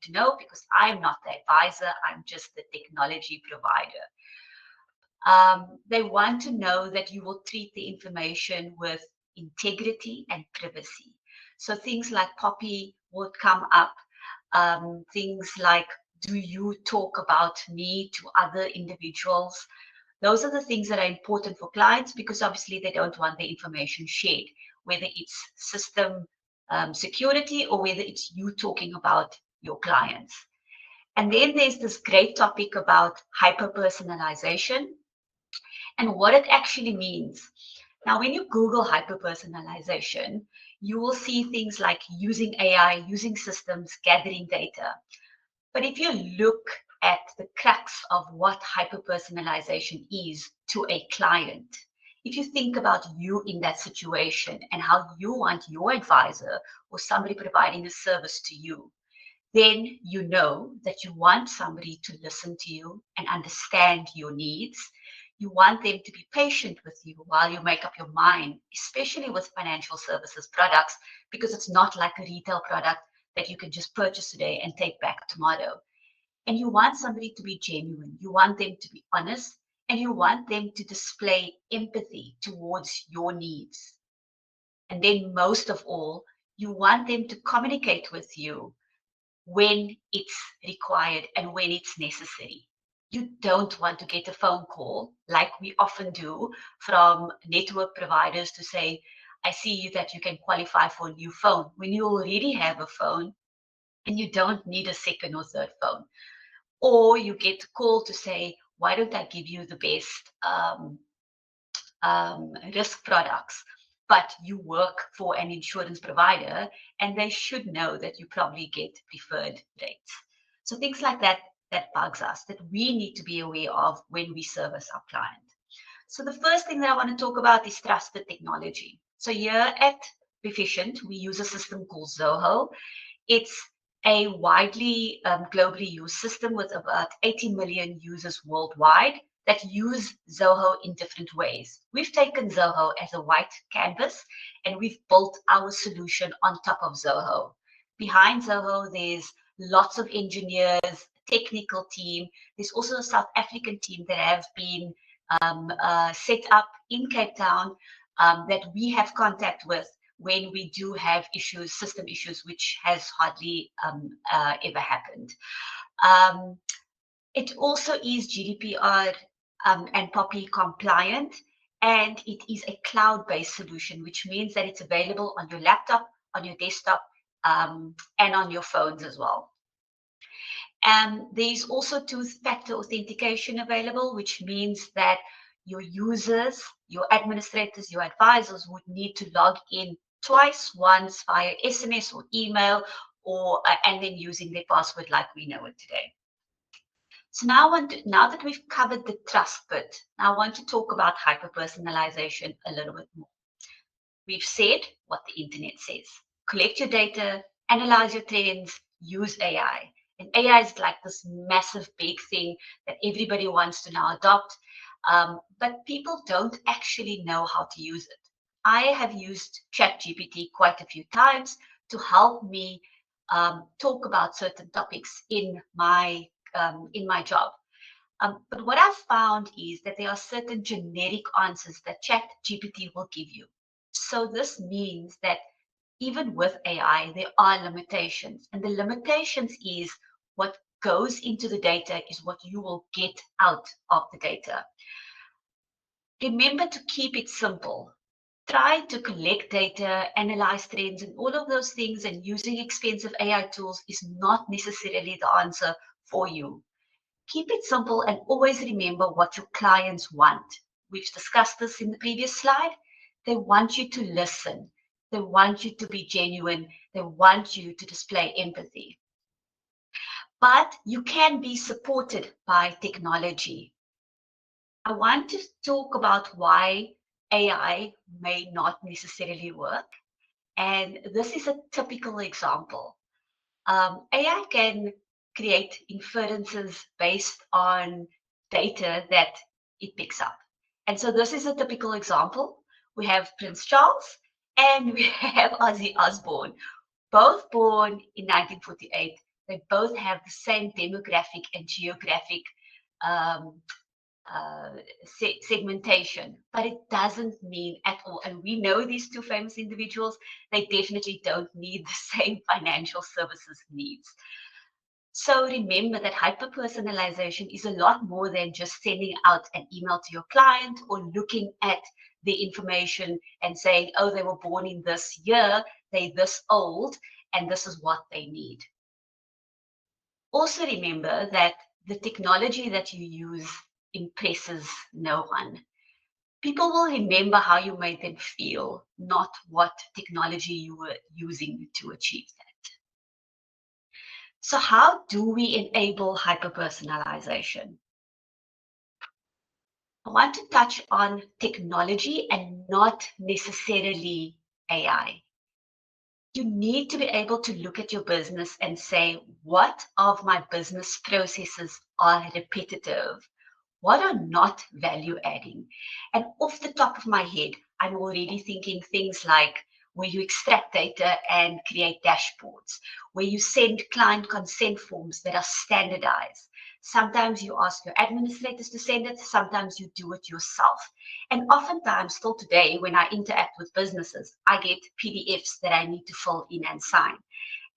to know because I'm not the advisor, I'm just the technology provider. They want to know that you will treat the information with integrity and privacy. So things like Poppy would come up, things like, do you talk about me to other individuals? Those are the things that are important for clients because obviously they don't want the information shared, whether it's system security or whether it's you talking about your clients. And then there's this great topic about hyper-personalization and what it actually means. Now, when you Google hyper-personalization, you will see things like using AI, using systems, gathering data. But if you look at the crux of what hyper-personalization is to a client, if you think about you in that situation and how you want your advisor or somebody providing a service to you, then you know that you want somebody to listen to you and understand your needs. You want them to be patient with you while you make up your mind, especially with financial services products, because it's not like a retail product that you can just purchase today and take back tomorrow. And you want somebody to be genuine. You want them to be honest, and you want them to display empathy towards your needs. And then most of all, you want them to communicate with you when it's required and when it's necessary. You don't want to get a phone call like we often do from network providers to say, I see that you can qualify for a new phone when you already have a phone and you don't need a second or third phone. Or you get a call to say, why don't I give you the best risk products? But you work for an insurance provider and they should know that you probably get preferred rates. So things like that, that bugs us, that we need to be aware of when we service our client. So the first thing that I want to talk about is trusted technology. So here at Efficient, we use a system called Zoho. It's a widely globally used system with about 80 million users worldwide that use Zoho in different ways. We've taken Zoho as a white canvas and we've built our solution on top of Zoho. Behind Zoho, there's lots of engineers, technical team. There's also a South African team that have been set up in Cape Town that we have contact with when we do have issues, system issues, which has hardly ever happened. It also is GDPR and Poppy compliant, and it is a cloud-based solution, which means that it's available on your laptop, on your desktop, and on your phones as well. And there's also two-factor authentication available, which means that your users, your administrators, your advisors would need to log in twice, once via SMS or email, or and then using their password like we know it today. So now that we've covered the trust bit, now I want to talk about hyper-personalization a little bit more. We've said what the internet says. Collect your data, analyze your trends, use AI. And AI is like this massive big thing that everybody wants to now adopt, but people don't actually know how to use it. I have used ChatGPT quite a few times to help me talk about certain topics in my job. But what I've found is that there are certain generic answers that ChatGPT will give you. So this means that even with AI, there are limitations. And the limitations is what goes into the data is what you will get out of the data. Remember to keep it simple. Try to collect data, analyze trends, and all of those things, and using expensive AI tools is not necessarily the answer for you. Keep it simple and always remember what your clients want. We've discussed this in the previous slide. They want you to listen. They want you to be genuine. They want you to display empathy. But you can be supported by technology. I want to talk about why AI may not necessarily work. And this is a typical example. AI can create inferences based on data that it picks up. And so this is a typical example. We have Prince Charles and we have Ozzy Osbourne, both born in 1948. They both have the same demographic and geographic um, segmentation, but it doesn't mean at all. And we know these two famous individuals, they definitely don't need the same financial services needs. So remember that hyper-personalization is a lot more than just sending out an email to your client or looking at the information and saying, oh, they were born in this year, they're this old, and this is what they need. Also remember that the technology that you use impresses no one. People will remember how you made them feel, not what technology you were using to achieve that. So how do we enable hyper-personalization? I want to touch on technology and not necessarily AI. You need to be able to look at your business and say, what of my business processes are repetitive? What are not value adding? And off the top of my head, I'm already thinking things like where you extract data and create dashboards, where you send client consent forms that are standardized. Sometimes you ask your administrators to send it, sometimes you do it yourself. And oftentimes, still today, when I interact with businesses, I get PDFs that I need to fill in and sign.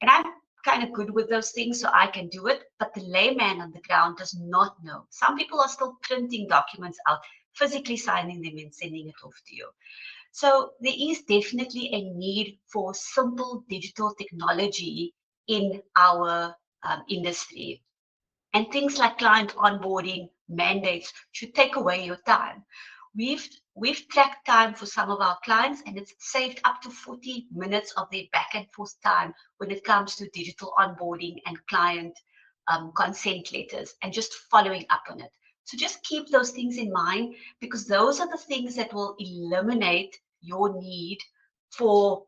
And I'm kind of good with those things, so I can do it. But the layman on the ground does not know. Some people are still printing documents out, physically signing them and sending it off to you. So there is definitely a need for simple digital technology in our industry. And things like client onboarding mandates should take away your time. We've tracked time for some of our clients, and it's saved up to 40 minutes of their back and forth time when it comes to digital onboarding and client consent letters and just following up on it. So just keep those things in mind, because those are the things that will eliminate your need for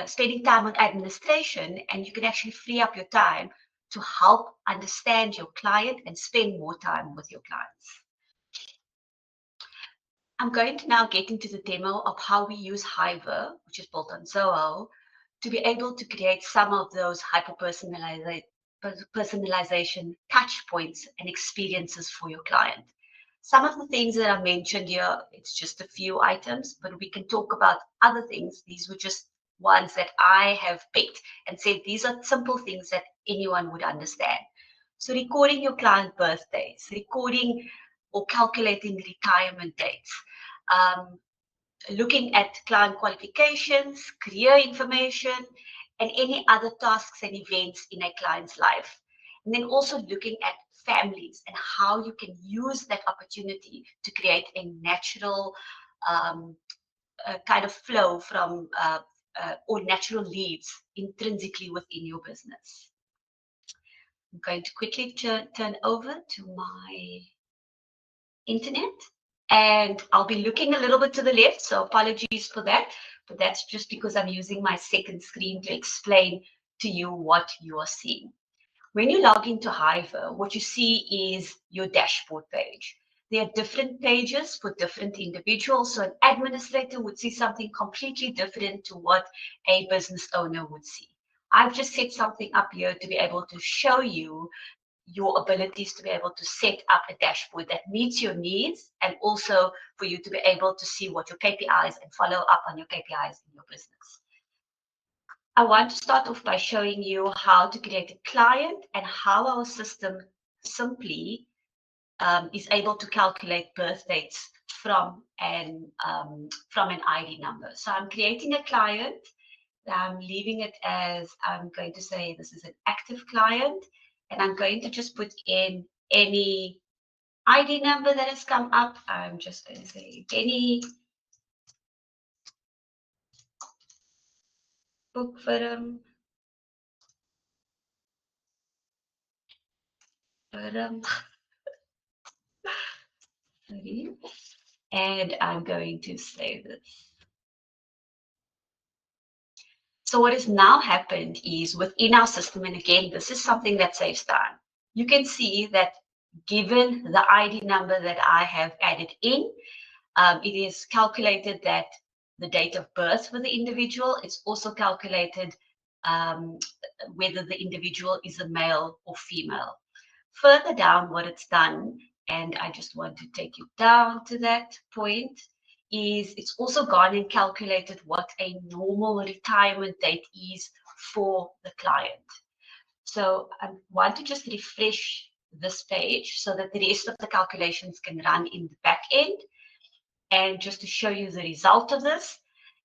spending time on administration, and you can actually free up your time to help understand your client and spend more time with your clients. I'm going to now get into the demo of how we use HiVR, which is built on Zoho, to be able to create some of those hyper-personalization touch points and experiences for your client. Some of the things that I mentioned here, it's just a few items, but we can talk about other things. These were just ones that I have picked and said these are simple things that anyone would understand. So recording your client birthdays, recording or calculating retirement dates, um, looking at client qualifications, career information, and any other tasks and events in a client's life. And then also looking at families and how you can use that opportunity to create a natural kind of flow from or natural leads intrinsically within your business. I'm going to quickly turn over to my internet, and I'll be looking a little bit to the left, so apologies for that, but that's just because I'm using my second screen to explain to you what you are seeing. When you log into HiVR, what you see is your dashboard page. There are different pages for different individuals, so an administrator would see something completely different to what a business owner would see. I've just set something up here to be able to show you your abilities to be able to set up a dashboard that meets your needs, and also for you to be able to see what your KPIs and follow up on your KPIs in your business. I want to start off by showing you how to create a client and how our system simply is able to calculate birth dates from an ID number. So I'm creating a client. I'm leaving it as, I'm going to say this is an active client, and I'm going to just put in any ID number that has come up. I'm just going to say any book firm. Sorry. And I'm going to save this. So what has now happened is within our system, and again, this is something that saves time. You can see that given the ID number that I have added in, it is calculated that the date of birth for the individual. It's also calculated whether the individual is a male or female. Further down, what it's done, and I just want to take you down to that point, is it's also gone and calculated what a normal retirement date is for the client. So I want to just refresh this page so that the rest of the calculations can run in the back end. And just to show you the result of this,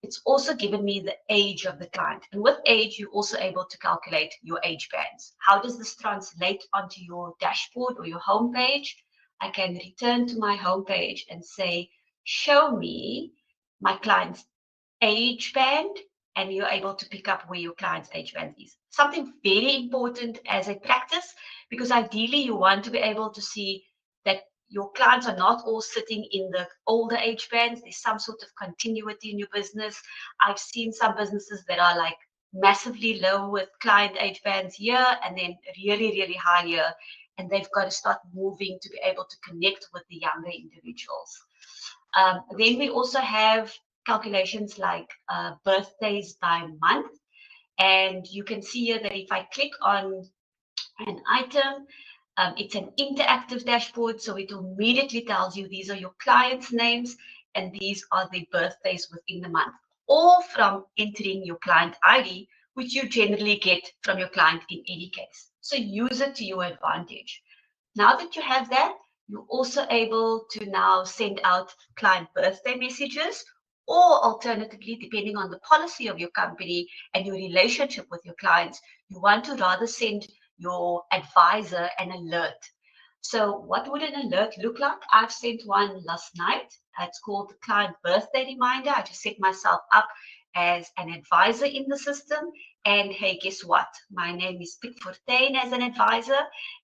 it's also given me the age of the client. And with age, you're also able to calculate your age bands. How does this translate onto your dashboard or your homepage? I can return to my homepage and say, show me my client's age band, and you're able to pick up where your client's age band is. Something very important as a practice, because ideally you want to be able to see that your clients are not all sitting in the older age bands. There's some sort of continuity in your business. I've seen some businesses that are like massively low with client age bands here and then really, really high here. And they've got to start moving to be able to connect with the younger individuals. Then we also have calculations like birthdays by month. And you can see here that if I click on an item, it's an interactive dashboard, so it immediately tells you these are your clients' names and these are their birthdays within the month, all from entering your client ID, which you generally get from your client in any case. So use it to your advantage. Now that you have that, you're also able to now send out client birthday messages, or alternatively, depending on the policy of your company and your relationship with your clients, you want to rather send your advisor an alert. So what would an alert look like? I've sent one last night. It's called the client birthday reminder. I just set myself up as an advisor in the system. And hey, guess what? My name is Piet Fortuin as an advisor.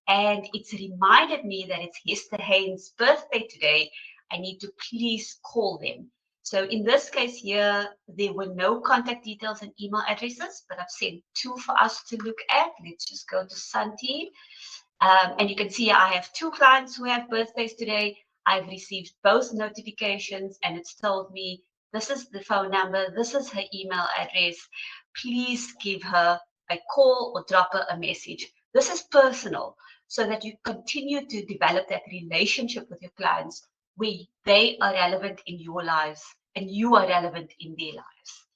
And it's reminded me that it's Hester Haynes' birthday today. I need to please call them. So in this case here, there were no contact details and email addresses, but I've sent two for us to look at. Let's just go to Santi. And you can see I have two clients who have birthdays today. I've received both notifications and it's told me this is the phone number, this is her email address. Please give her a call or drop her a message. This is personal, so that you continue to develop that relationship with your clients where they are relevant in your lives and you are relevant in their lives.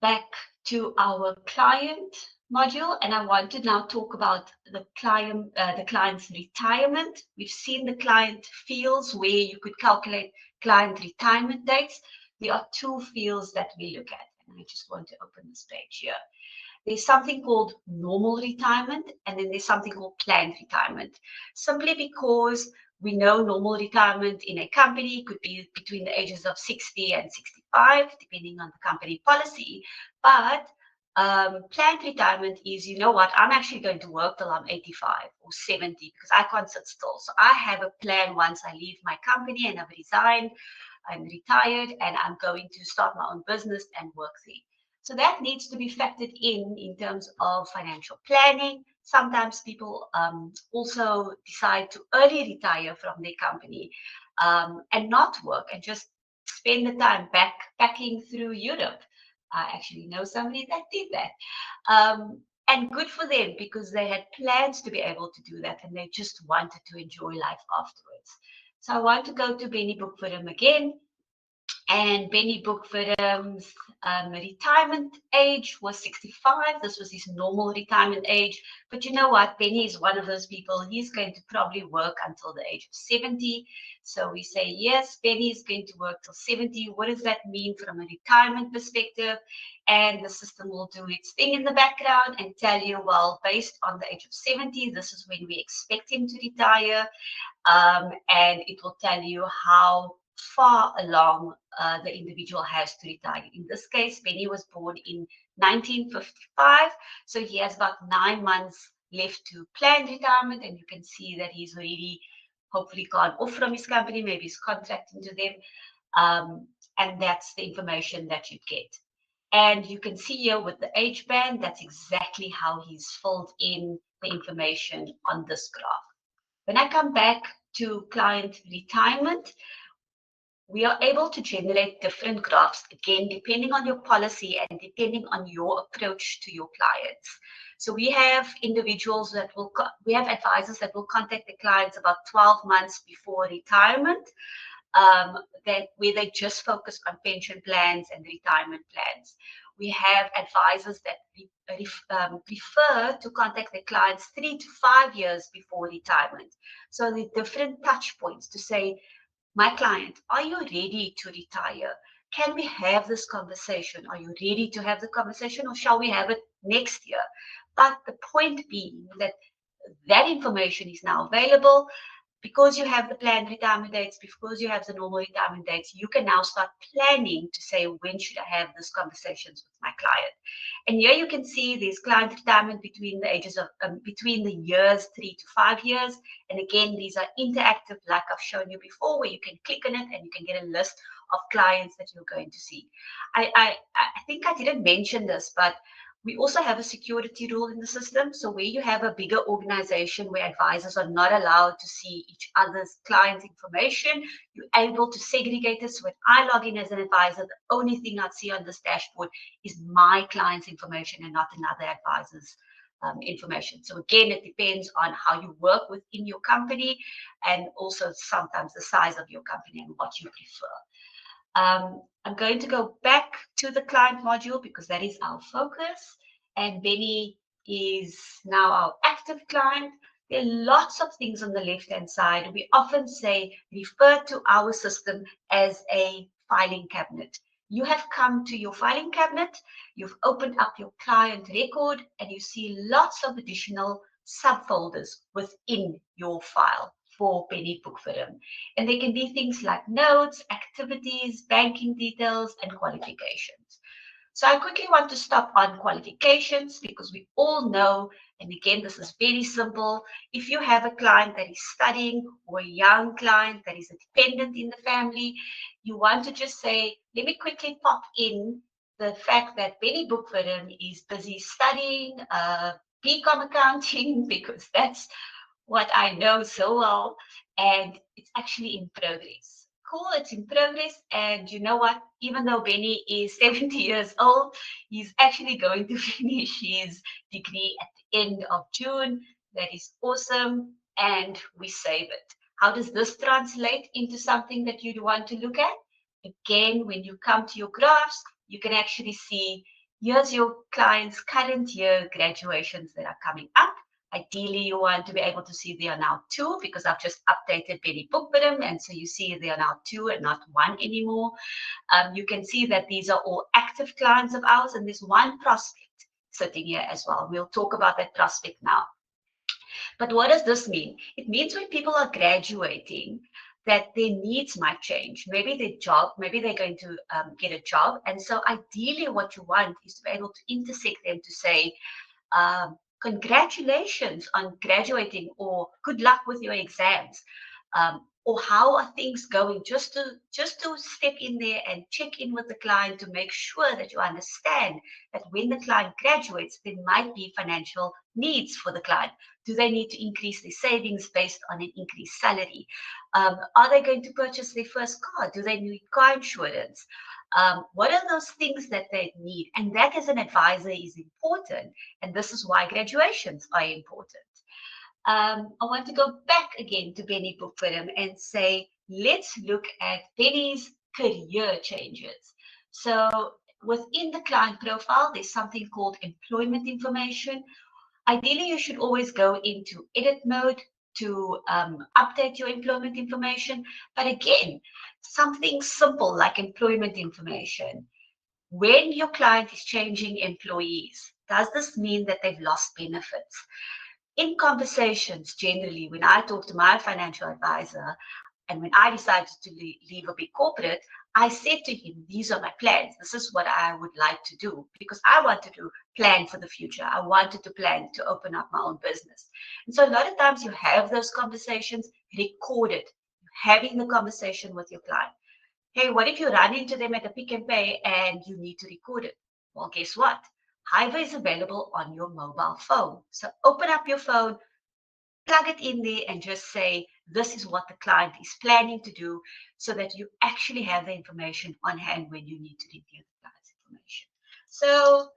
Back to our client module, and I want to now talk about the client's retirement. We've seen the client fields where you could calculate client retirement dates. There are two fields that we look at, and I just want to open this page here. There's something called normal retirement, and then there's something called planned retirement. Simply because we know normal retirement in a company could be between the ages of 60 and 65, depending on the company policy. But planned retirement is, you know what, I'm actually going to work till I'm 85 or 70 because I can't sit still. So I have a plan once I leave my company and I've resigned, I'm retired, and I'm going to start my own business and work there. So that needs to be factored in terms of financial planning. Sometimes people also decide to early retire from their company and not work and just spend the time backpacking through Europe. I actually know somebody that did that. And good for them, because they had plans to be able to do that and they just wanted to enjoy life afterwards. So I want to go to Benny Bookfordham again. And Benny Bookfordham's retirement age was 65. This was his normal retirement age. But you know what? Benny is one of those people. He's going to probably work until the age of 70. So we say, yes, Benny is going to work till 70. What does that mean from a retirement perspective? And the system will do its thing in the background and tell you, well, based on the age of 70, this is when we expect him to retire. And it will tell you how far along the individual has to retire. In this case, Benny was born in 1955, so he has about 9 months left to plan retirement, and you can see that he's already hopefully gone off from his company, maybe he's contracting to them, and that's the information that you get. And you can see here with the age band, that's exactly how he's filled in the information on this graph. When I come back to client retirement, we are able to generate different graphs, again, depending on your policy and depending on your approach to your clients. So we have individuals that we have advisors that will contact the clients about 12 months before retirement, where they just focus on pension plans and retirement plans. We have advisors that prefer to contact their clients 3 to 5 years before retirement. So the different touch points to say, my client, are you ready to retire? Can we have this conversation? Are you ready to have the conversation, or shall we have it next year? But the point being that that information is now available. Because you have the planned retirement dates, because you have the normal retirement dates, you can now start planning to say, when should I have these conversations with my client? And here you can see there's client retirement between the ages of, between the years 3 to 5 years. And again, these are interactive, like I've shown you before, where you can click on it and you can get a list of clients that you're going to see. I think I didn't mention this, but we also have a security rule in the system. So where you have a bigger organization where advisors are not allowed to see each other's clients' information, you're able to segregate this. So when I log in as an advisor, the only thing I see on this dashboard is my client's information and not another advisor's information. So again, it depends on how you work within your company and also sometimes the size of your company and what you prefer. I'm going to go back to the client module because that is our focus. And Benny is now our active client. There are lots of things on the left-hand side. We often say, refer to our system as a filing cabinet. You have come to your filing cabinet, you've opened up your client record, and you see lots of additional subfolders within your file for Penny Bookfirm. And they can be things like notes, activities, banking details, and qualifications. So I quickly want to stop on qualifications because we all know, and again, this is very simple. If you have a client that is studying or a young client that is a dependent in the family, you want to just say, let me quickly pop in the fact that Penny Bookfirm is busy studying BCom accounting because that's what I know so well, and it's actually in progress. Cool, it's in progress. And you know what? Even though Benny is 70 years old, he's actually going to finish his degree at the end of June. That is awesome. And we save it. How does this translate into something that you'd want to look at? Again, when you come to your graphs, you can actually see here's your client's current year graduations that are coming up. Ideally, you want to be able to see they are now 2 because I've just updated Penny Bookfirm, and so you see they are now 2 and not 1 anymore. You can see that these are all active clients of ours, and there's one prospect sitting here as well. We'll talk about that prospect now. But what does this mean? It means when people are graduating, that their needs might change. Maybe their job, maybe they're going to get a job. And so ideally what you want is to be able to intersect them to say, congratulations on graduating, or good luck with your exams, or how are things going, just to step in there and check in with the client to make sure that you understand that when the client graduates, there might be financial needs for the client. Do they need to increase their savings based on an increased salary? Are they going to purchase their first car? Do they need car insurance? What are those things that they need? And that as an advisor is important. And this is why graduations are important. I want to go back again to Penny Bookfirm and say, let's look at Penny's career changes. So within the client profile, there's something called employment information. Ideally, you should always go into edit mode to update your employment information. But again, something simple like employment information. When your client is changing employees, does this mean that they've lost benefits? In conversations, generally, when I talk to my financial advisor, and when I decided to leave a big corporate, I said to him, these are my plans. This is what I would like to do because I wanted to plan for the future. I wanted to plan to open up my own business. And so a lot of times you have those conversations, record it, having the conversation with your client. Hey, what if you run into them at a Pick and Pay and you need to record it? Well, guess what? HiVR is available on your mobile phone. So open up your phone, plug it in there and just say, this is what the client is planning to do, so that you actually have the information on hand when you need to review the client's information. So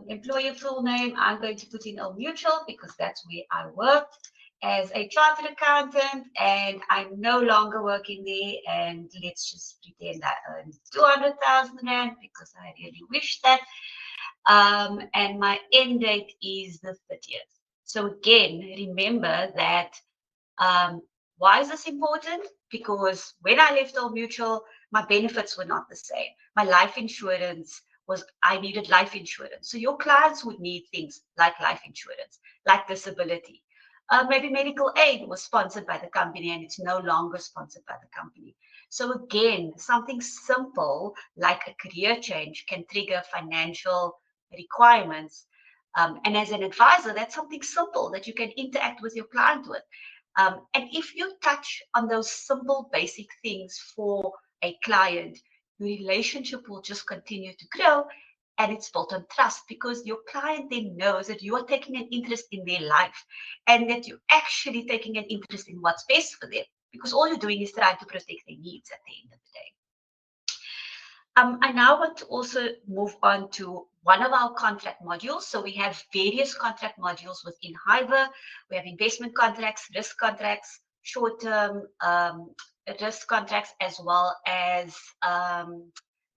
employer full name, I'm going to put in Old Mutual because that's where I worked as a chartered accountant, and I'm no longer working there. And let's just pretend I earn 200,000 Rand because I really wish that. And my end date is the 30th. So again, remember that why is this important? Because when I left Old Mutual, my benefits were not the same. My life insurance was, I needed life insurance. So your clients would need things like life insurance, like disability. Maybe medical aid was sponsored by the company and it's no longer sponsored by the company. So again, something simple like a career change can trigger financial requirements. And as an advisor, that's something simple that you can interact with your client with. And if you touch on those simple, basic things for a client, your relationship will just continue to grow, and it's built on trust because your client then knows that you are taking an interest in their life and that you're actually taking an interest in what's best for them, because all you're doing is trying to protect their needs at the end of the day. I now want to also move on to one of our contract modules. So we have various contract modules within HiVR. We have investment contracts, risk contracts, short-term risk contracts, as well as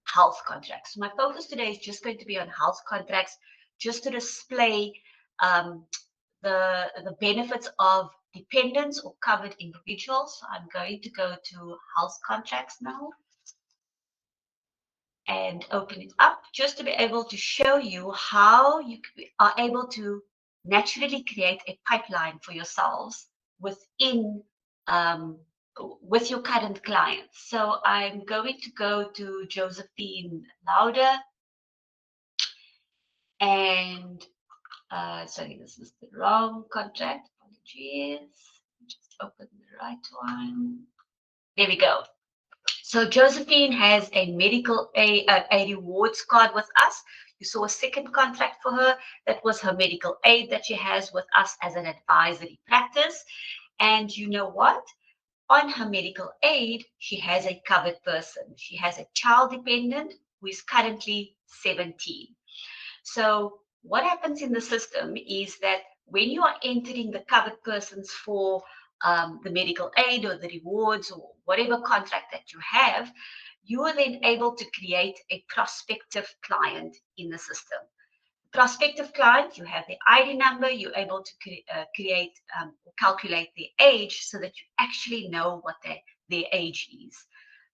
health contracts. So my focus today is just going to be on health contracts, just to display the benefits of dependents or covered individuals. So I'm going to go to health contracts now and open it up just to be able to show you how you are able to naturally create a pipeline for yourselves within with your current clients. So I'm going to go to Josephine Lauder, and sorry, this is the wrong contract. Apologies. Just open the right one. There we go. So Josephine has a a rewards card with us. You saw a second contract for her. That was her medical aid that she has with us as an advisory practice. And you know what? On her medical aid, she has a covered person. She has a child dependent who is currently 17. So what happens in the system is that when you are entering the covered persons for the medical aid or the rewards or whatever contract that you have, you are then able to create a prospective client in the system. Prospective client, you have the ID number, you're able to create or calculate their age so that you actually know what their age is.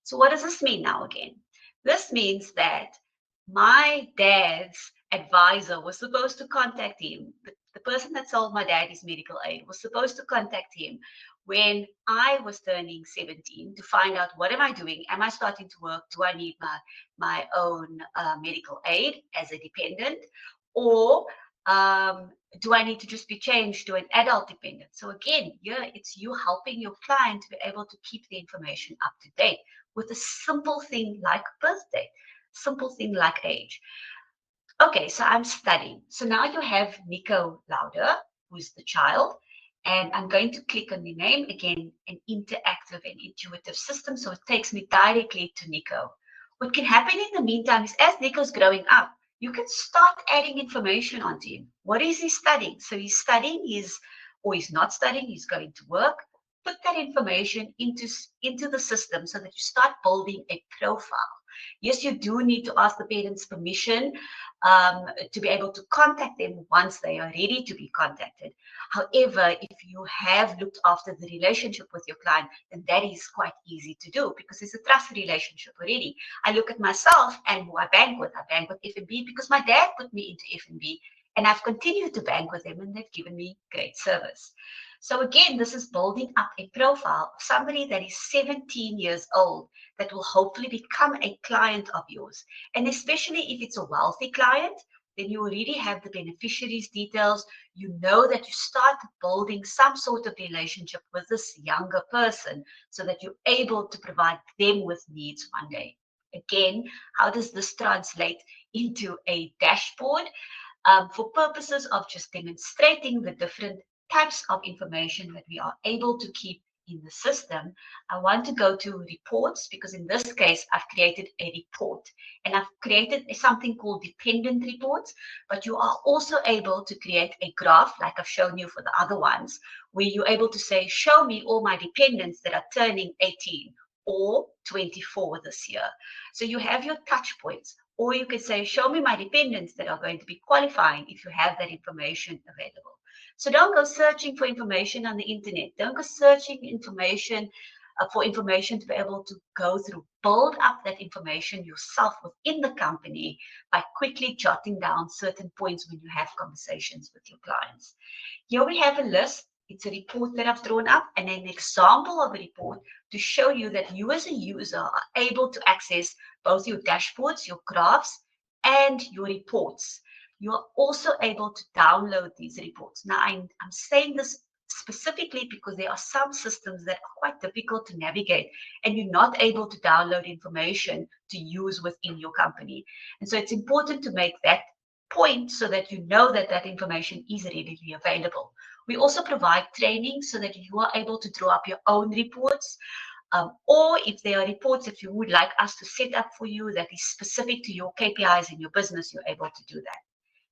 So what does this mean now again? This means that my dad's advisor was supposed to contact him. The person that sold my dad his medical aid was supposed to contact him when I was turning 17 to find out, what am I doing? Am I starting to work? Do I need my own medical aid as a dependent? Or do I need to just be changed to an adult dependent? So again, it's you helping your client to be able to keep the information up to date with a simple thing like birthday, simple thing like age. Okay, so I'm studying. So now you have Nico Lauder, who's the child, and I'm going to click on the name, again, an interactive and intuitive system, so it takes me directly to Nico. What can happen in the meantime is as Nico's growing up, you can start adding information onto him. What is he studying? So he's studying, or he's not studying, he's going to work. Put that information into the system so that you start building a profile. Yes, you do need to ask the parents' permission to be able to contact them once they are ready to be contacted. However, if you have looked after the relationship with your client, then that is quite easy to do because it's a trust relationship already. I look at myself and who I bank with FNB because my dad put me into FNB and I've continued to bank with them and they've given me great service. So again, this is building up a profile of somebody that is 17 years old that will hopefully become a client of yours. And especially if it's a wealthy client, then you already have the beneficiaries details. You know that you start building some sort of relationship with this younger person so that you're able to provide them with needs one day. Again, how does this translate into a dashboard? For purposes of just demonstrating the different types of information that we are able to keep in the system, I want to go to reports, because in this case, I've created a report and I've created something called dependent reports, but you are also able to create a graph like I've shown you for the other ones, where you're able to say, show me all my dependents that are turning 18 or 24 this year. So you have your touch points, or you can say, show me my dependents that are going to be qualifying if you have that information available. So don't go searching for information on the internet. Don't go searching for information to be able to go through. Build up that information yourself within the company by quickly jotting down certain points when you have conversations with your clients. Here we have a list. It's a report that I've drawn up and an example of a report to show you that you as a user are able to access both your dashboards, your graphs, and your reports. You're also able to download these reports. Now, I'm saying this specifically because there are some systems that are quite difficult to navigate and you're not able to download information to use within your company. And so it's important to make that point so that you know that that information is readily available. We also provide training so that you are able to draw up your own reports, or if there are reports that you would like us to set up for you that is specific to your KPIs in your business, you're able to do that.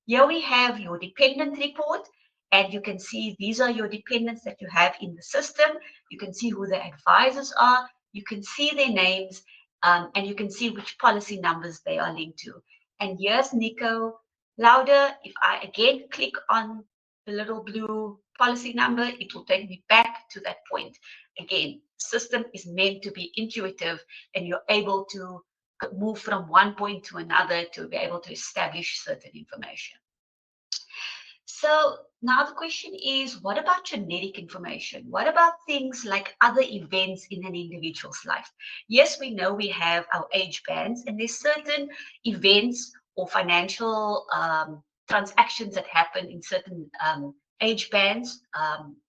Here we have your dependent report, and you can see these are your dependents that you have in the system. You can see who the advisors are, you can see their names, and you can see which policy numbers they are linked to. And here's Nico Lauder. If I again click on the little blue policy number, it will take me back to that point. Again, system is meant to be intuitive and you're able to move from one point to another to be able to establish certain information. So now the question is, what about genetic information? What about things like other events in an individual's life? Yes, we know we have our age bands, and there's certain events or financial transactions that happen in certain age bands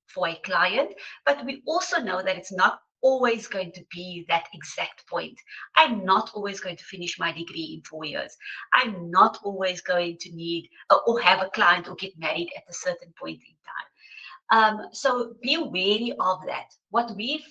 for a client, but we also know that it's not always going to be that exact point. I'm not always going to finish my degree in 4 years. I'm not always going to need or have a client or get married at a certain point in time. So be wary of that. What we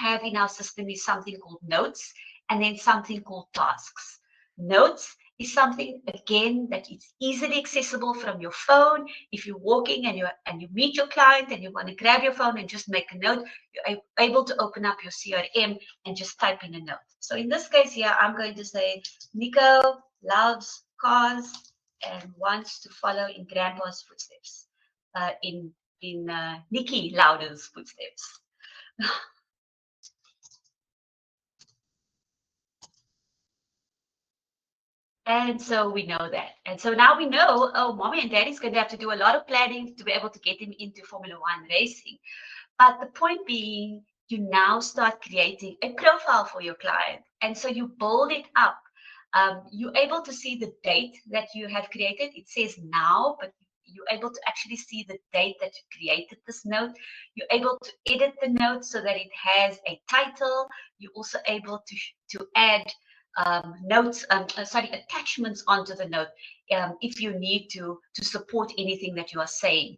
have in our system is something called notes and then something called tasks. Notes is something, again, that is easily accessible from your phone. If you're walking and you meet your client and you want to grab your phone and just make a note, you're able to open up your CRM and just type in a note. So in this case here, I'm going to say, Nico loves cars and wants to follow in Grandpa's footsteps, in Nikki Lauder's footsteps. And so we know that. And so now we know, oh, mommy and daddy's going to have to do a lot of planning to be able to get him into Formula One racing. But the point being, you now start creating a profile for your client. And so you build it up. You're able to see the date that you have created. It says now, but you're able to actually see the date that you created this note. You're able to edit the note so that it has a title. You're also able to add attachments onto the note if you need to support anything that you are saying.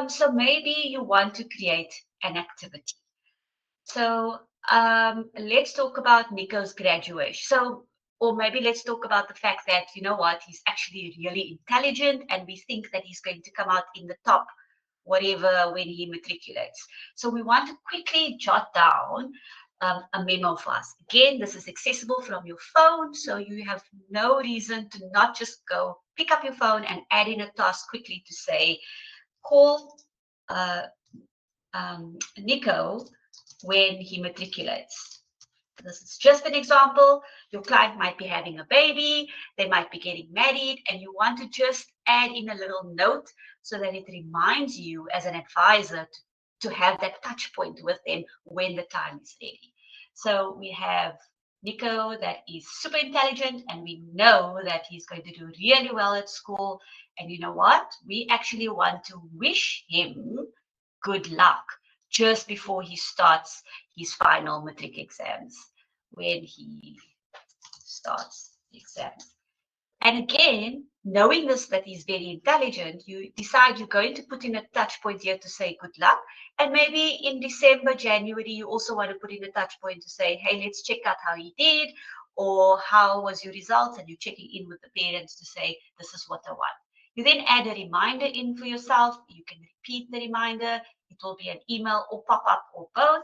So maybe you want to create an activity. So let's talk about Nico's graduation. Or maybe let's talk about the fact that, you know what, he's actually really intelligent and we think that he's going to come out in the top whatever when he matriculates. So we want to quickly jot down a memo for us. Again, this is accessible from your phone, so you have no reason to not just go pick up your phone and add in a task quickly to say, call Nico when he matriculates. This is just an example. Your client might be having a baby, they might be getting married, and you want to just add in a little note so that it reminds you as an advisor to have that touch point with them when the time is ready. So we have Nico that is super intelligent and we know that he's going to do really well at school. And you know what? We actually want to wish him good luck just before he starts his final matric exams, when he starts the exams. And again, knowing this, that he's very intelligent, you decide you're going to put in a touch point here to say good luck. And maybe in December, January, you also want to put in a touch point to say, hey, let's check out how he did, or how was your results, and you're checking in with the parents to say, this is what I want. You then add a reminder in for yourself. You can repeat the reminder. It will be an email or pop-up or both.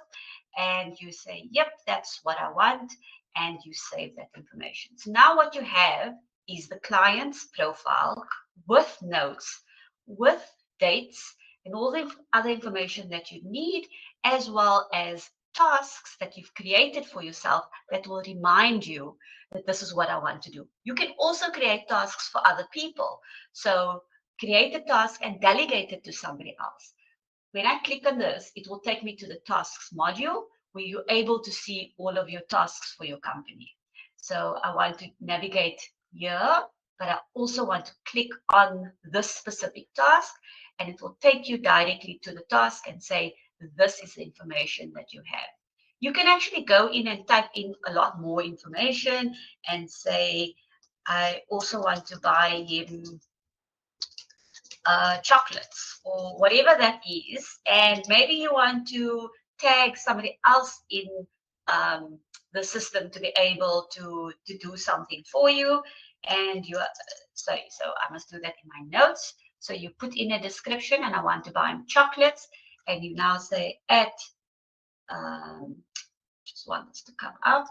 And you say, yep, that's what I want. And you save that information. So now what you have is the client's profile with notes, with dates, and all the other information that you need, as well as tasks that you've created for yourself that will remind you that this is what I want to do. You can also create tasks for other people. So create a task and delegate it to somebody else. When I click on this, it will take me to the tasks module where you're able to see all of your tasks for your company. So I want to navigate here, but I also want to click on this specific task, and it will take you directly to the task and say, this is the information that you have. You can actually go in and type in a lot more information and say, I also want to buy him chocolates or whatever that is, and maybe you want to tag somebody else in the system to be able to do something for you, and you sorry, so I must do that in my notes. So you put in a description, and I want to buy him chocolates, and you now say at just want this to come up.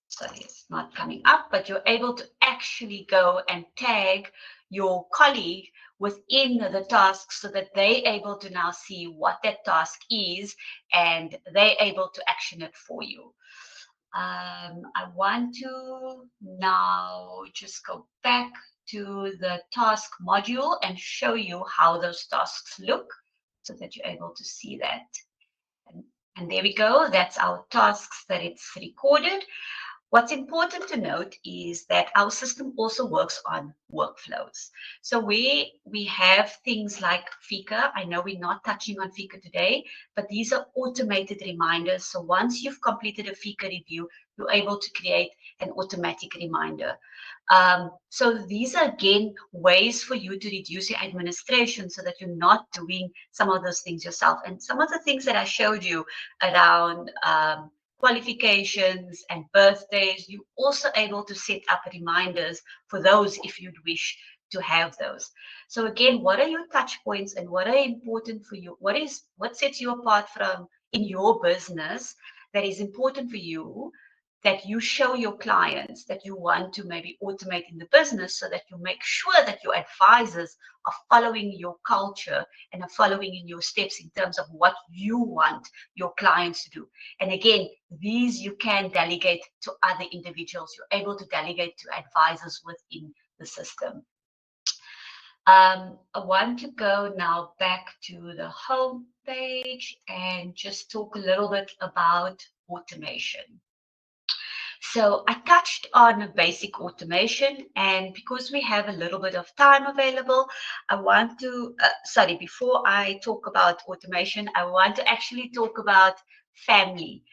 So it's not coming up, but you're able to actually go and tag your colleague within the task so that they're able to now see what that task is and they're able to action it for you. I want to now just go back to the task module and show you how those tasks look so that you're able to see that. And there we go. That's our tasks that it's recorded. What's important to note is that our system also works on workflows. So we have things like Fika. I know we're not touching on Fika today, but these are automated reminders. So once you've completed a Fika review, you're able to create an automatic reminder. So these are, again, ways for you to reduce your administration so that you're not doing some of those things yourself. And some of the things that I showed you around qualifications and birthdays, you're also able to set up reminders for those if you'd wish to have those. So again, what are your touch points and what are important for you? What sets you apart from in your business that is important for you, that you show your clients that you want to maybe automate in the business, so that you make sure that your advisors are following your culture and are following in your steps in terms of what you want your clients to do. And again, these you can delegate to other individuals. You're able to delegate to advisors within the system. I want to go now back to the home page and just talk a little bit about automation. So I touched on basic automation, and because we have a little bit of time available, I want to, before I talk about automation, I want to actually talk about family,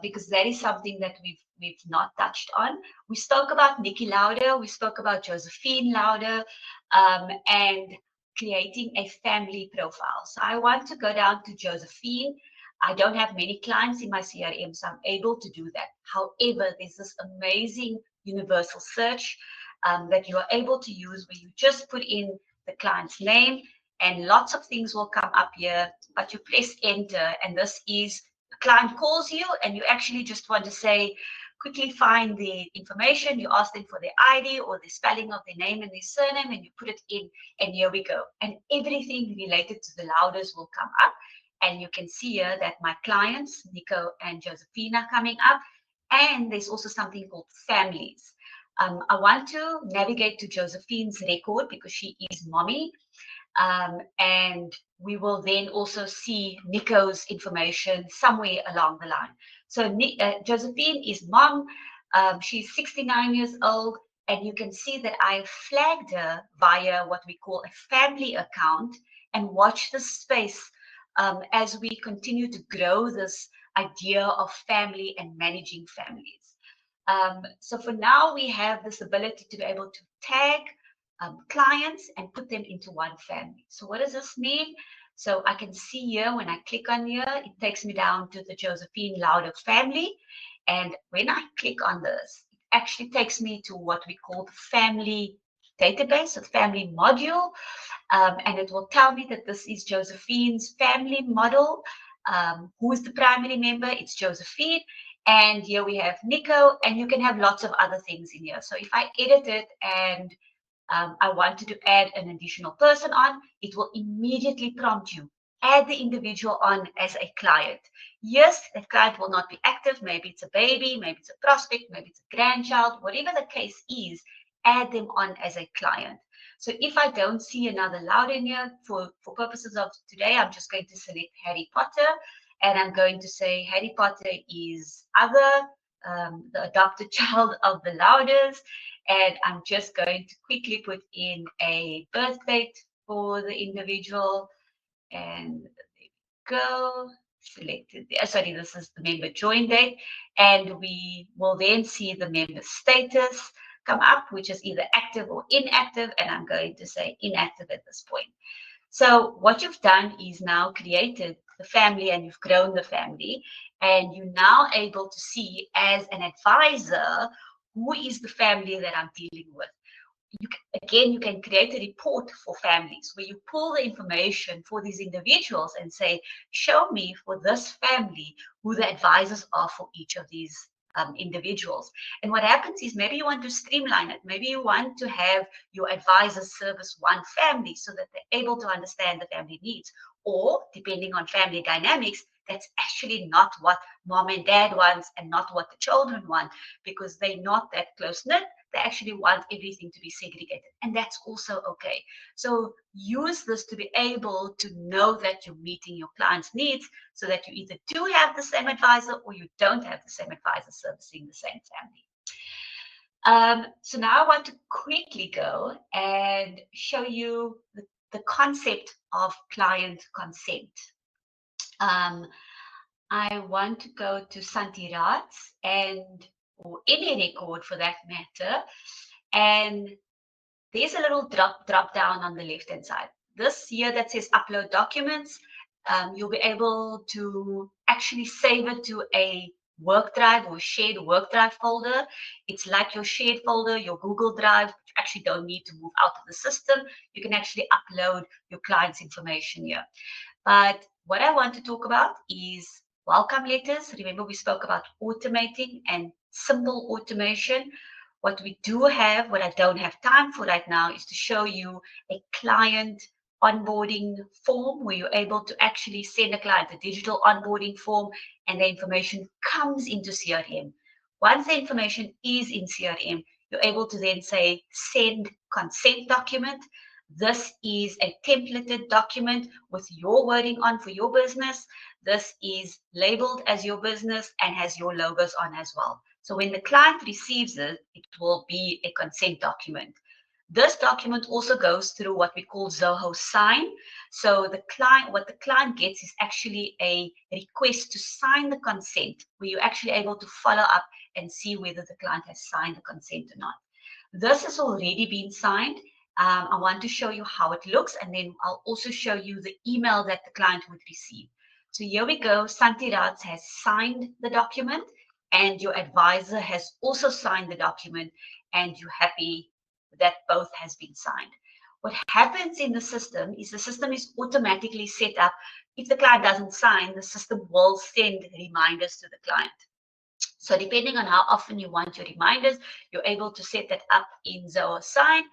because that is something that we've not touched on. We spoke about Nikki Lauder, we spoke about Josephine Lauder, and creating a family profile. So I want to go down to Josephine. I don't have many clients in my CRM, so I'm able to do that. However, there's this amazing universal search that you are able to use where you just put in the client's name and lots of things will come up here, but you press enter, and this is a client calls you and you actually just want to say, quickly find the information. You ask them for their ID or the spelling of their name and their surname, and you put it in, and here we go. And everything related to the Louders will come up. And you can see here that my clients, Nico and Josephine, are coming up. And there's also something called families. I want to navigate to Josephine's record because she is mommy. And we will then also see Nico's information somewhere along the line. So Josephine is mom. She's 69 years old. And you can see that I flagged her via what we call a family account, and watch the space as we continue to grow this idea of family and managing families. So for now, we have this ability to be able to tag clients and put them into one family. So what does this mean? So I can see here, when I click on here, it takes me down to the Josephine Lauder family. And when I click on this, it actually takes me to what we call the family database, the family module. And it will tell me that this is Josephine's family model. Who is the primary member? It's Josephine. And here we have Nico, and you can have lots of other things in here. So if I edit it and I wanted to add an additional person on, it will immediately prompt you, add the individual on as a client. Yes, that client will not be active. Maybe it's a baby, maybe it's a prospect, maybe it's a grandchild, whatever the case is, add them on as a client. So if I don't see another loud in here, for purposes of today, I'm just going to select Harry Potter, and I'm going to say Harry Potter is other, the adopted child of the Louders. And I'm just going to quickly put in a birth date for the individual. And there we go. Selected. Sorry, this is the member join date. And we will then see the member status come up, which is either active or inactive. And I'm going to say inactive at this point. So what you've done is now created the family, and you've grown the family, and you're now able to see as an advisor who is the family that I'm dealing with. Again, you can create a report for families where you pull the information for these individuals and say, show me for this family who the advisors are for each of these individuals. And what happens is, maybe you want to streamline it. Maybe you want to have your advisors service one family so that they're able to understand the family needs. Or depending on family dynamics, that's actually not what mom and dad wants and not what the children want, because they're not that close knit. They actually want everything to be segregated, and that's also okay. So use this to be able to know that you're meeting your client's needs, so that you either do have the same advisor or you don't have the same advisor servicing the same family. So now I want to quickly go and show you the concept of client consent. I want to go to Santirats, or any record for that matter, and there's a little drop down on the left hand side. This here that says upload documents, you'll be able to actually save it to a work drive or shared work drive folder. It's like your shared folder, your Google Drive. You actually don't need to move out of the system. You can actually upload your client's information here. But what I want to talk about is welcome letters. Remember, we spoke about automating and simple automation. What we do have, what I don't have time for right now, is to show you a client onboarding form where you're able to actually send a client a digital onboarding form, and the information comes into CRM. Once the information is in CRM, you're able to then say send consent document. This is a templated document with your wording on for your business. This is labeled as your business and has your logos on as well. So when the client receives it, it will be a consent document. This document also goes through what we call Zoho Sign. So what the client gets is actually a request to sign the consent, where you're actually able to follow up and see whether the client has signed the consent or not. This has already been signed. I want to show you how it looks, and then I'll also show you the email that the client would receive. So here we go. Santirats has signed the document, and your advisor has also signed the document, and you're happy that both has been signed. What happens in the system is automatically set up. If the client doesn't sign, the system will send reminders to the client. So depending on how often you want your reminders, you're able to set that up in Zoho Sign.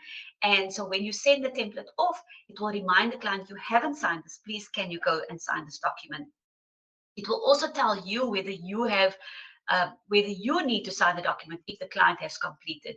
And so when you send the template off, it will remind the client, you haven't signed this, please can you go and sign this document. It will also tell you whether you need to sign the document if the client has completed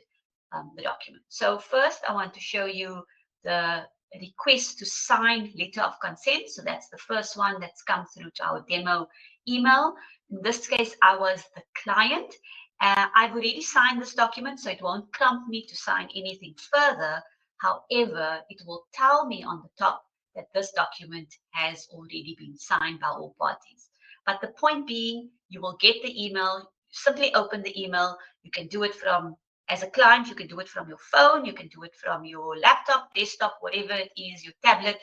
the document. So first I want to show you the request to sign letter of consent. So that's the first one that's come through to our demo email. In this case, I was the client. I've already signed this document, so it won't prompt me to sign anything further. However, it will tell me on the top that this document has already been signed by all parties. But the point being, you will get the email. simply open the email. You can do it from, as a client, you can do it from your phone, you can do it from your laptop, desktop, whatever it is, your tablet.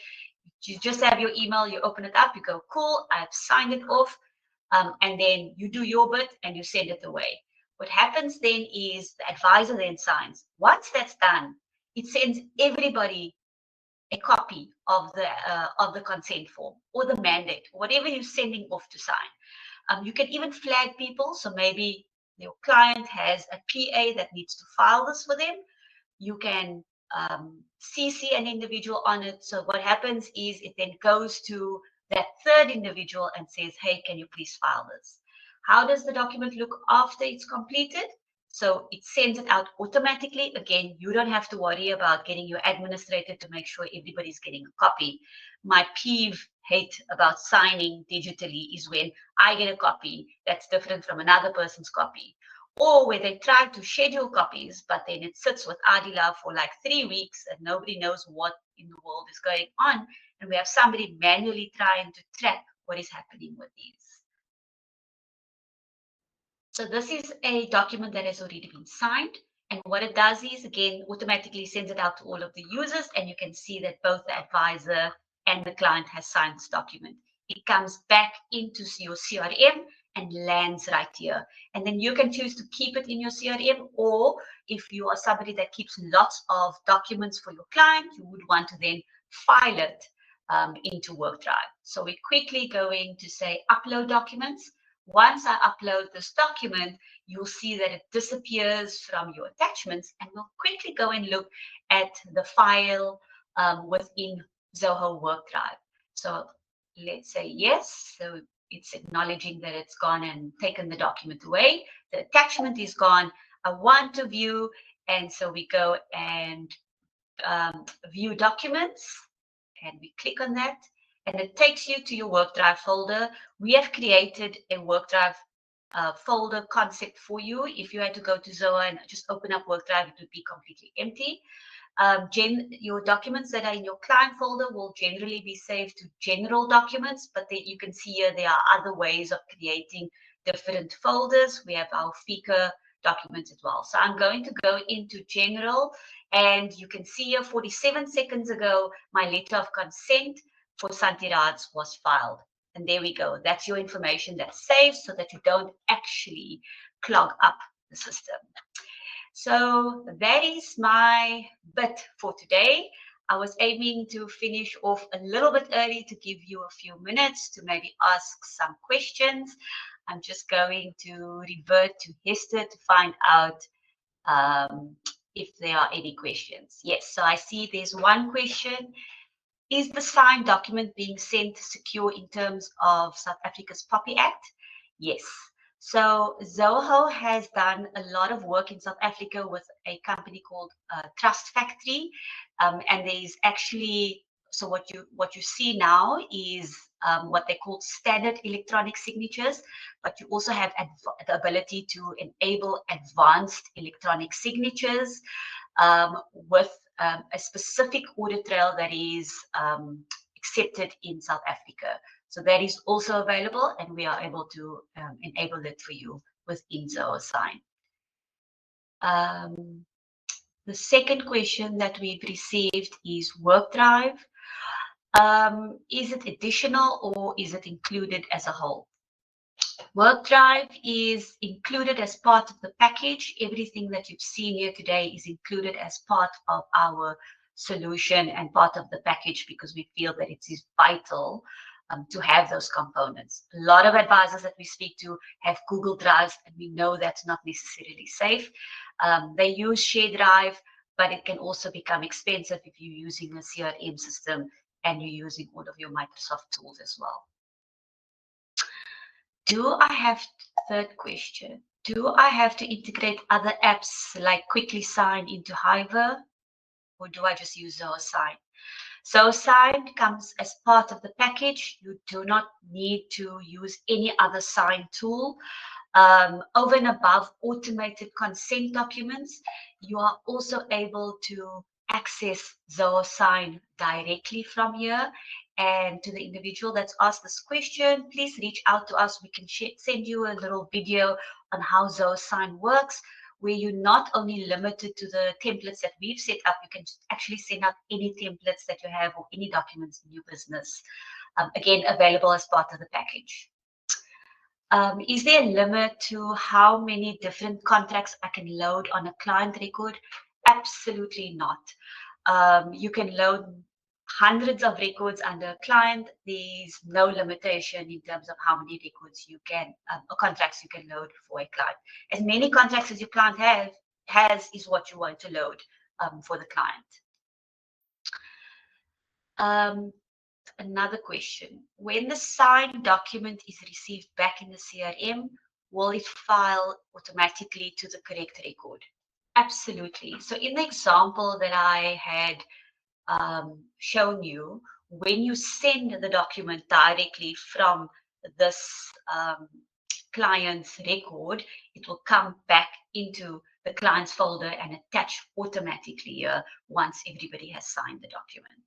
You just have your email, you open it up, you go, cool, I've signed it off, and then you do your bit and you send it away. What happens then is the advisor then signs. Once that's done, it sends everybody a copy of the consent form or the mandate, whatever you're sending off to sign. You can even flag people. So maybe your client has a PA that needs to file this for them. You can CC an individual on it. So what happens is it then goes to that third individual and says, hey, can you please file this? How does the document look after it's completed? So it sends it out automatically. Again, you don't have to worry about getting your administrator to make sure everybody's getting a copy. My hate about signing digitally is when I get a copy that's different from another person's copy, or where they try to schedule copies, but then it sits with Adila for like 3 weeks and nobody knows what in the world is going on. And we have somebody manually trying to track what is happening with these. So this is a document that has already been signed. And what it does is, again, automatically sends it out to all of the users. And you can see that both the advisor and the client has signed this document. It comes back into your CRM and lands right here. And then you can choose to keep it in your CRM, or if you are somebody that keeps lots of documents for your client, you would want to then file it into WorkDrive. So we're quickly going to say upload documents. Once I upload this document, you'll see that it disappears from your attachments, and we'll quickly go and look at the file within Zoho WorkDrive. So let's say yes. So it's acknowledging that it's gone and taken the document away. The attachment is gone. I want to view, and so we go and view documents, and we click on that, and it takes you to your WorkDrive folder. We have created a WorkDrive folder concept for you. If you had to go to Zoho and just open up WorkDrive, it would be completely empty. Your documents that are in your client folder will generally be saved to general documents, but then you can see here there are other ways of creating different folders. We have our FICA documents as well. So I'm going to go into general, and you can see here 47 seconds ago, my letter of consent for Santi Raj was filed. And there we go. That's your information that's saved so that you don't actually clog up the system. So that is my bit for today. I was aiming to finish off a little bit early to give you a few minutes to maybe ask some questions. I'm just going to revert to Hester to find out if there are any questions. Yes, so I see there's one question. Is the signed document being sent secure in terms of South Africa's POPI Act? Yes. So Zoho has done a lot of work in South Africa with a company called Trust Factory, and there's actually, so what you see now is what they call standard electronic signatures, but you also have the ability to enable advanced electronic signatures with a specific audit trail that is accepted in South Africa. So that is also available, and we are able to enable it for you within Zoho Sign. The second question that we've received is WorkDrive. Is it additional or is it included as a whole? WorkDrive is included as part of the package. Everything that you've seen here today is included as part of our solution and part of the package, because we feel that it is vital to have those components. A lot of advisors that we speak to have Google Drives, and we know that's not necessarily safe. They use Share Drive, but it can also become expensive if you're using a CRM system and you're using all of your Microsoft tools as well. Third question, do I have to integrate other apps like Quickly Sign into HiVR, or do I just use Zoho Sign? So Sign comes as part of the package. You do not need to use any other sign tool. Over and above automated consent documents, you are also able to access Zoho Sign directly from here. And to the individual that's asked this question, please reach out to us. We can send you a little video on how ZoSign works, where you're not only limited to the templates that we've set up, you can actually send out any templates that you have or any documents in your business. Again, available as part of the package. Is there a limit to how many different contracts I can load on a client record? Absolutely not. You can load hundreds of records under a client. There's no limitation in terms of how many records you can, or contracts you can load for a client. As many contracts as your client has is what you want to load for the client. Another question. When the signed document is received back in the CRM, will it file automatically to the correct record? Absolutely. So in the example that I had shown you, when you send the document directly from this client's record, it will come back into the client's folder and attach automatically here once everybody has signed the document.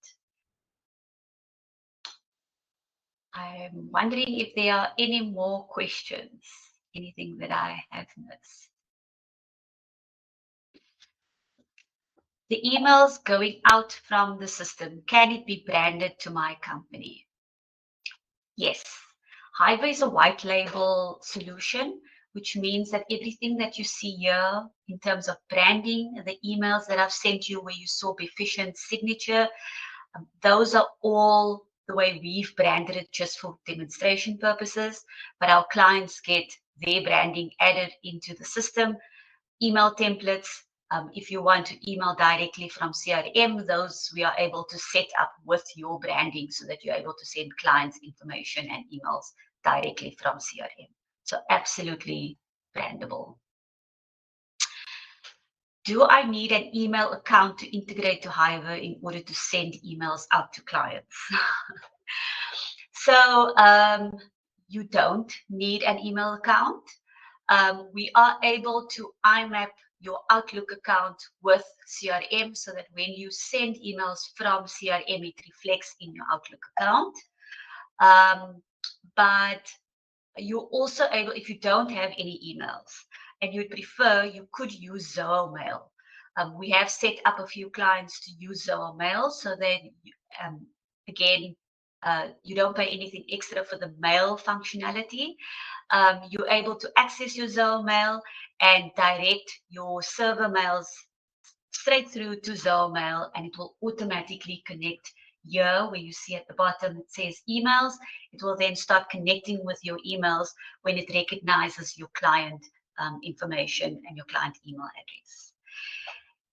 I'm wondering if there are any more questions, anything that I have missed. The emails going out from the system, can it be branded to my company? Yes. HiVR is a white label solution, which means that everything that you see here in terms of branding, the emails that I've sent you where you saw Beficient signature, those are all the way we've branded it just for demonstration purposes, but our clients get their branding added into the system. Email templates, if you want to email directly from CRM, those we are able to set up with your branding so that you're able to send clients information and emails directly from CRM. So absolutely brandable. Do I need an email account to integrate to HiVR in order to send emails out to clients? So you don't need an email account. We are able to IMAP your Outlook account with CRM so that when you send emails from CRM, it reflects in your Outlook account. But you're also able, if you don't have any emails and you'd prefer, you could use Zoho Mail. We have set up a few clients to use Zoho Mail so that, again, you don't pay anything extra for the mail functionality. You're able to access your Zoho Mail and direct your server mails straight through to Zoho Mail, and it will automatically connect here where you see at the bottom it says emails. It will then start connecting with your emails when it recognizes your client information and your client email address.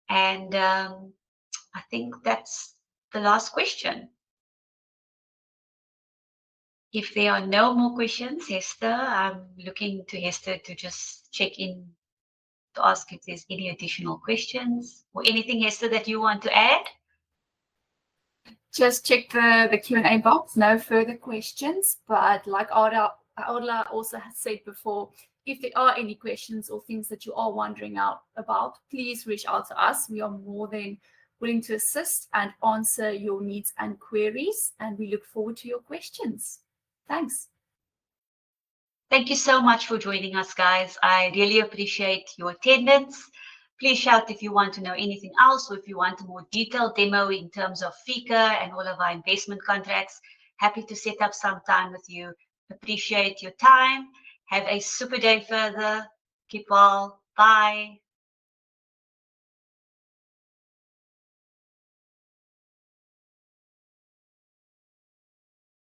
And I think that's the last question. If there are no more questions, Hester, I'm looking to Hester to just check in to ask if there's any additional questions or anything, Hester, that you want to add. Just check the Q&A box, no further questions. But like Adela also has said before, if there are any questions or things that you are wondering about, please reach out to us. We are more than willing to assist and answer your needs and queries, and we look forward to your questions. Thanks. Thank you so much for joining us, guys. I really appreciate your attendance. Please shout if you want to know anything else, or if you want a more detailed demo in terms of FICA and all of our investment contracts. Happy to set up some time with you. Appreciate your time. Have a super day further. Keep well. Bye.